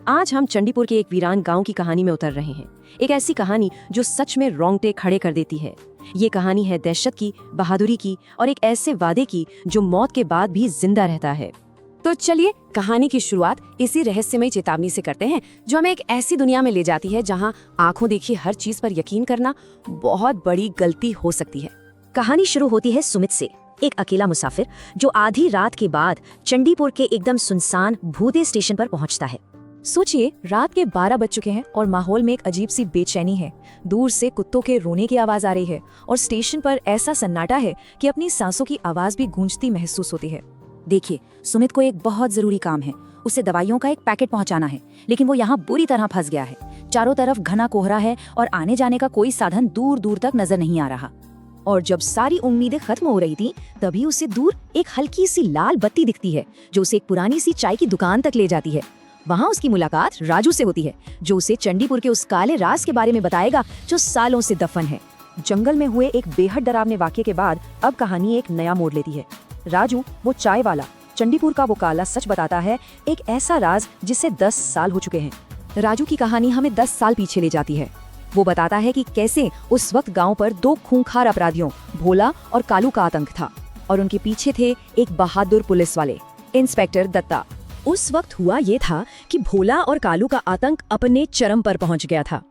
आज हम चंडीपुर के एक वीरान गांव की कहानी में उतर रहे हैं। एक ऐसी कहानी जो सच में रोंगटे खड़े कर देती है। ये कहानी है दहशत की, बहादुरी की और एक ऐसे वादे की जो मौत के बाद भी जिंदा रहता है। तो चलिए कहानी की शुरुआत इसी रहस्यमय चेतावनी से करते हैं जो हमें एक ऐसी दुनिया में ले जाती है जहां आंखों देखी हर चीज पर यकीन करना बहुत बड़ी गलती हो सकती है। कहानी शुरू होती है सुमित से, एक अकेला मुसाफिर जो आधी रात के बाद चंडीपुर के एकदम सुनसान भूते स्टेशन पर पहुंचता है। सोचिए, रात के 12 बज चुके हैं और माहौल में एक अजीब सी बेचैनी है। दूर से कुत्तों के रोने की आवाज आ रही है और स्टेशन पर ऐसा सन्नाटा है कि अपनी सांसों की आवाज भी गूंजती महसूस होती है। देखिए, सुमित को एक बहुत जरूरी काम है। उसे दवाइयों का एक पैकेट पहुंचाना है, लेकिन वो यहाँ बुरी तरह फंस गया है। चारों तरफ घना कोहरा है और आने जाने का कोई साधन दूर दूर तक नजर नहीं आ रहा। और जब सारी उम्मीदें खत्म हो रही थी, तभी उसे दूर एक हल्की सी लाल बत्ती दिखती है जो उसे एक पुरानी सी चाय की दुकान तक ले जाती है। वहाँ उसकी मुलाकात राजू से होती है, जो उसे चंडीपुर के उस काले राज के बारे में बताएगा जो सालों से दफन है। जंगल में हुए एक बेहद डरावने वाक़ये के बाद अब कहानी एक नया मोड़ लेती है। राजू, वो चाय वाला, चंडीपुर का वो काला सच बताता है, एक ऐसा राज जिससे 10 साल हो चुके हैं। राजू की कहानी हमें 10 साल पीछे ले जाती है। वो बताता है कि कैसे उस वक्त गांव पर 2 खूंखार अपराधियों भोला और कालू का आतंक था और उनके पीछे थे एक बहादुर पुलिस वाले, इंस्पेक्टर दत्ता। उस वक्त हुआ ये था कि भोला और कालू का आतंक अपने चरम पर पहुंच गया था।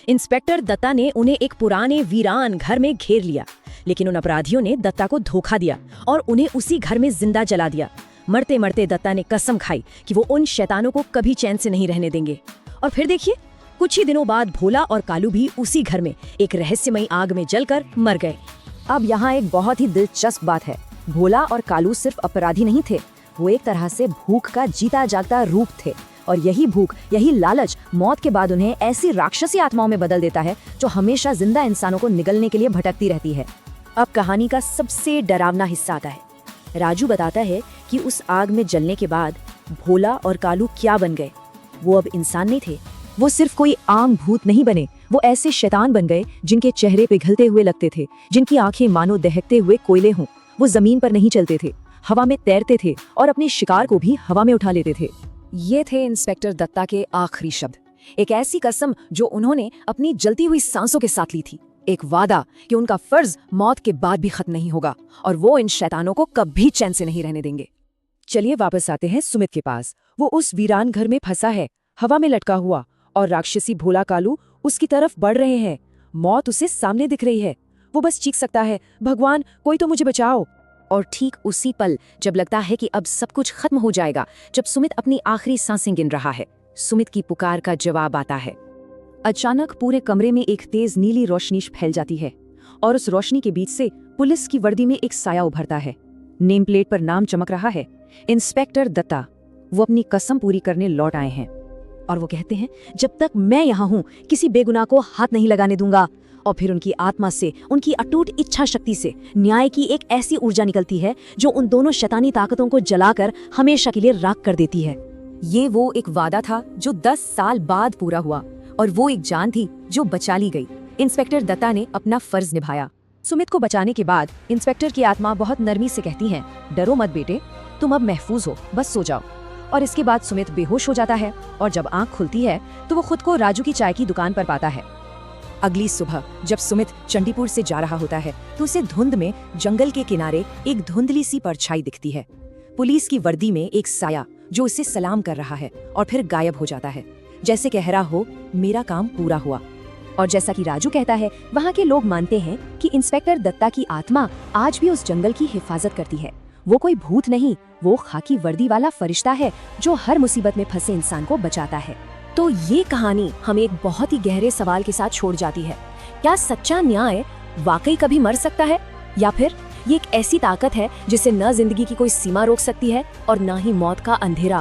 इंस्पेक्टर दत्ता ने उन्हें एक पुराने वीरान घर में घेर लिया, लेकिन उन अपराधियों ने दत्ता को धोखा दिया और उन्हें उसी घर में जिंदा जला दिया। मरते मरते दत्ता ने कसम खाई कि वो उन शैतानों को कभी चैन से नहीं रहने देंगे। और फिर देखिए, कुछ ही दिनों बाद भोला और कालू भी उसी घर में एक रहस्यमयी आग में जलकर मर गए। अब यहाँ एक बहुत ही दिलचस्प बात है। भोला और कालू सिर्फ अपराधी नहीं थे, वो एक तरह से भूख का जीता जागता रूप थे। और यही भूख, यही लालच मौत के बाद उन्हें ऐसी राक्षसी आत्माओं में बदल देता है जो हमेशा जिंदा इंसानों को निगलने के लिए भटकती रहती है। अब कहानी का सबसे डरावना हिस्सा आता है। राजू बताता है कि उस आग में जलने के बाद भोला और कालू क्या बन गए। वो अब इंसान नहीं थे, वो सिर्फ कोई आम भूत नहीं बने, वो ऐसे शैतान बन गए जिनके चेहरे पिघलते हुए लगते थे, जिनकी आंखें मानो दहकते हुए कोयले हों। वो जमीन पर नहीं चलते थे, हवा में तैरते थे और अपने शिकार को भी हवा में उठा लेते थे। ये थे इंस्पेक्टर दत्ता के आखिरी शब्द, एक ऐसी कसम जो उन्होंने अपनी जलती हुई सांसों के साथ ली थी, एक वादा कि उनका फर्ज मौत के बाद भी खत्म नहीं होगा और वो इन शैतानों को कभी चैन से नहीं रहने देंगे। चलिए वापस आते हैं सुमित के पास। वो उस वीरान घर में फंसा है, हवा में लटका हुआ, और राक्षसी भोला कालू उसकी तरफ बढ़ रहे हैं। मौत उसे सामने दिख रही है। वो बस चीख सकता है, भगवान कोई तो मुझे बचाओ। और ठीक उसी पल जब लगता है कि अब सब कुछ खत्म हो जाएगा, जब सुमित अपनी आखिरी सांसें गिन रहा है, सुमित की पुकार का जवाब आता है। अचानक पूरे कमरे में एक तेज नीली रोशनी फैल जाती है और उस रोशनी के बीच से पुलिस की वर्दी में एक साया उभरता है। नेम प्लेट पर नाम चमक रहा है, इंस्पेक्टर दत्ता। वो अपनी कसम पूरी करने लौट आए हैं और वो कहते हैं, जब तक मैं यहाँ हूँ किसी बेगुनाह को हाथ नहीं लगाने दूंगा। और फिर उनकी आत्मा से, उनकी अटूट इच्छा शक्ति से न्याय की एक ऐसी ऊर्जा निकलती है जो उन दोनों शैतानी ताकतों को जलाकर हमेशा के लिए राख कर देती है। ये वो एक वादा था जो 10 साल बाद पूरा हुआ और वो एक जान थी जो बचा ली गई। इंस्पेक्टर दत्ता ने अपना फर्ज निभाया। सुमित को बचाने के बाद इंस्पेक्टर की आत्मा बहुत नरमी से कहती है, डरो मत बेटे, तुम अब महफूज हो, बस सो जाओ। और इसके बाद सुमित बेहोश हो जाता है और जब आंख खुलती है तो वो खुद को राजू की चाय की दुकान पर पाता है। अगली सुबह जब सुमित चंडीपुर से जा रहा होता है तो उसे धुंध में जंगल के किनारे एक धुंधली सी परछाई दिखती है। पुलिस की वर्दी में एक साया जो उसे सलाम कर रहा है और फिर गायब हो जाता है, जैसे कह रहा हो, मेरा काम पूरा हुआ। और जैसा कि राजू कहता है, वहाँ के लोग मानते हैं कि इंस्पेक्टर दत्ता की आत्मा आज भी उस जंगल की हिफाजत करती है। वो कोई भूत नहीं, वो खाकी वर्दी वाला फरिश्ता है जो हर मुसीबत में फंसे इंसान को बचाता है। तो ये कहानी हमें एक बहुत ही गहरे सवाल के साथ छोड़ जाती है। क्या सच्चा न्याय वाकई कभी मर सकता है, या फिर ये एक ऐसी ताकत है जिसे न जिंदगी की कोई सीमा रोक सकती है और न ही मौत का अंधेरा